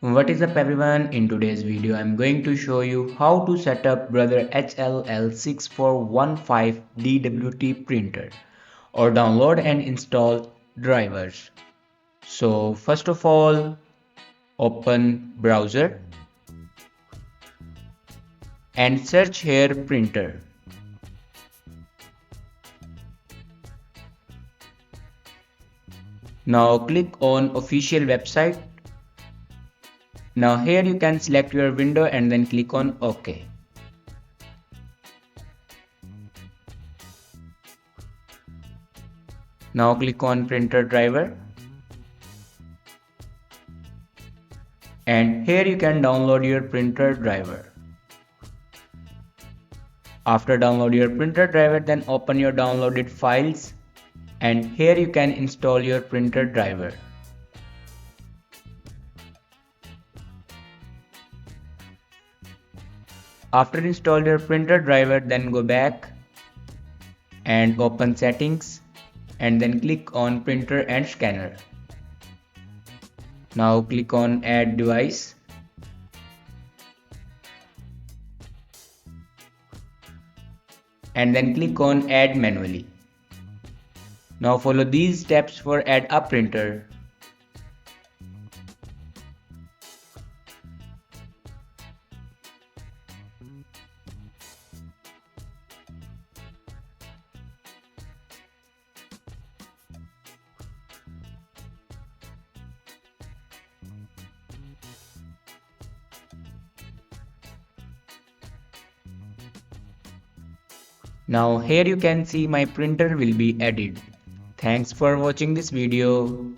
What is up everyone, in today's video I am going to show you how to set up Brother L6415DWT printer or download and install drivers. So first of all, open browser and search here printer. Now click on official website. Now here you can select your window and then click on OK. Now click on printer driver. And here you can download your printer driver. After download your printer driver, then open your downloaded files and here you can install your printer driver. After install your printer driver, then go back and open settings and then click on printer and scanner. Now click on add device. And then click on add manually. Now follow these steps for add a printer. Now here you can see my printer will be added. Thanks for watching this video.